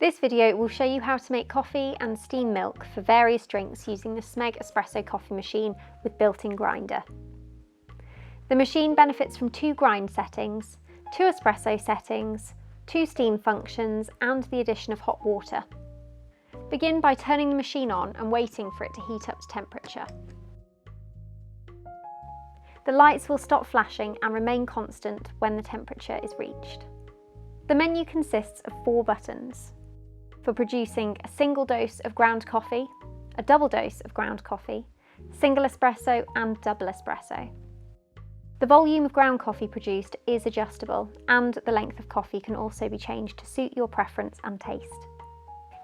This video will show you how to make coffee and steam milk for various drinks using the Smeg Espresso coffee machine with built-in grinder. The machine benefits from 2 grind settings, 2 espresso settings, 2 steam functions and the addition of hot water. Begin by turning the machine on and waiting for it to heat up to temperature. The lights will stop flashing and remain constant when the temperature is reached. The menu consists of 4 buttons for producing a single dose of ground coffee, a double dose of ground coffee, single espresso and double espresso. The volume of ground coffee produced is adjustable and the length of coffee can also be changed to suit your preference and taste.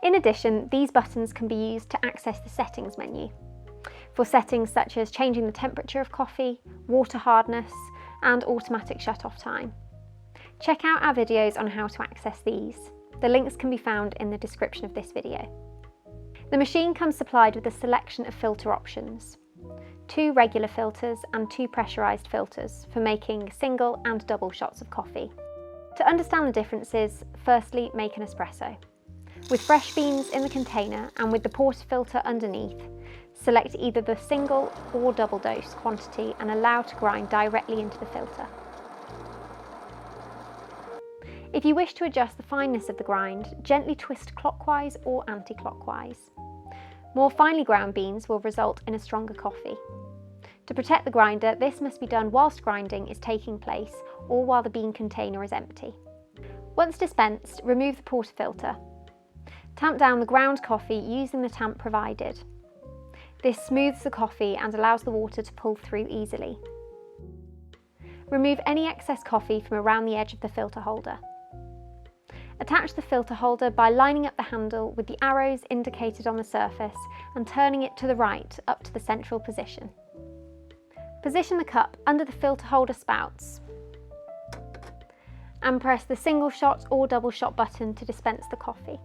In addition, these buttons can be used to access the settings menu for settings such as changing the temperature of coffee, water hardness and automatic shut-off time. Check out our videos on how to access these. The links can be found in the description of this video. The machine comes supplied with a selection of filter options, 2 regular filters and 2 pressurised filters for making single and double shots of coffee. To understand the differences, firstly make an espresso. With fresh beans in the container and with the portafilter underneath, select either the single or double dose quantity and allow to grind directly into the filter. If you wish to adjust the fineness of the grind, gently twist clockwise or anti-clockwise. More finely ground beans will result in a stronger coffee. To protect the grinder, this must be done whilst grinding is taking place or while the bean container is empty. Once dispensed, remove the portafilter. Tamp down the ground coffee using the tamp provided. This smooths the coffee and allows the water to pull through easily. Remove any excess coffee from around the edge of the filter holder. Attach the filter holder by lining up the handle with the arrows indicated on the surface and turning it to the right up to the central position. Position the cup under the filter holder spouts and press the single shot or double shot button to dispense the coffee.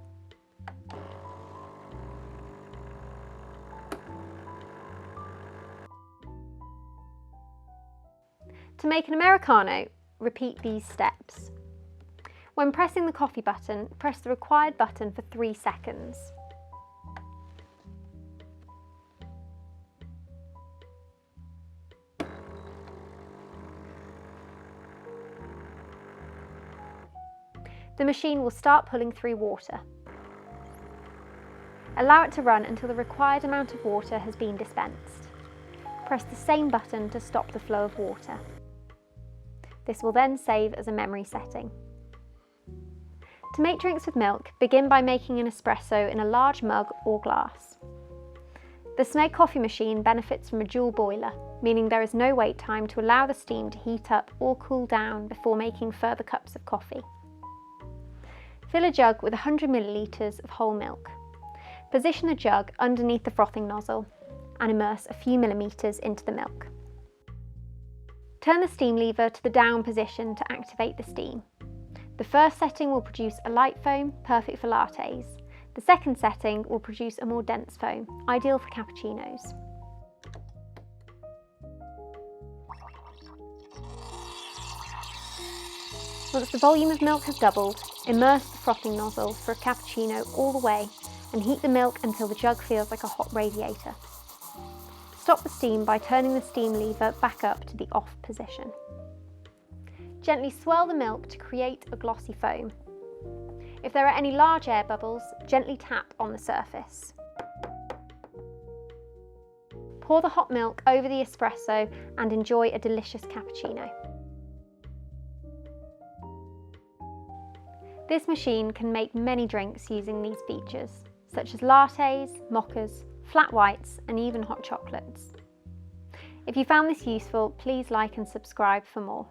To make an Americano, repeat these steps. When pressing the coffee button, press the required button for 3 seconds. The machine will start pulling through water. Allow it to run until the required amount of water has been dispensed. Press the same button to stop the flow of water. This will then save as a memory setting. To make drinks with milk, begin by making an espresso in a large mug or glass. The Smeg coffee machine benefits from a dual boiler, meaning there is no wait time to allow the steam to heat up or cool down before making further cups of coffee. Fill a jug with 100 ml of whole milk. Position the jug underneath the frothing nozzle and immerse a few millimetres into the milk. Turn the steam lever to the down position to activate the steam. The first setting will produce a light foam, perfect for lattes. The second setting will produce a more dense foam, ideal for cappuccinos. Once the volume of milk has doubled, immerse the frothing nozzle for a cappuccino all the way and heat the milk until the jug feels like a hot radiator. Stop the steam by turning the steam lever back up to the off position. Gently swirl the milk to create a glossy foam. If there are any large air bubbles, gently tap on the surface. Pour the hot milk over the espresso and enjoy a delicious cappuccino. This machine can make many drinks using these features, such as lattes, mochas, flat whites and even hot chocolates. If you found this useful, please like and subscribe for more.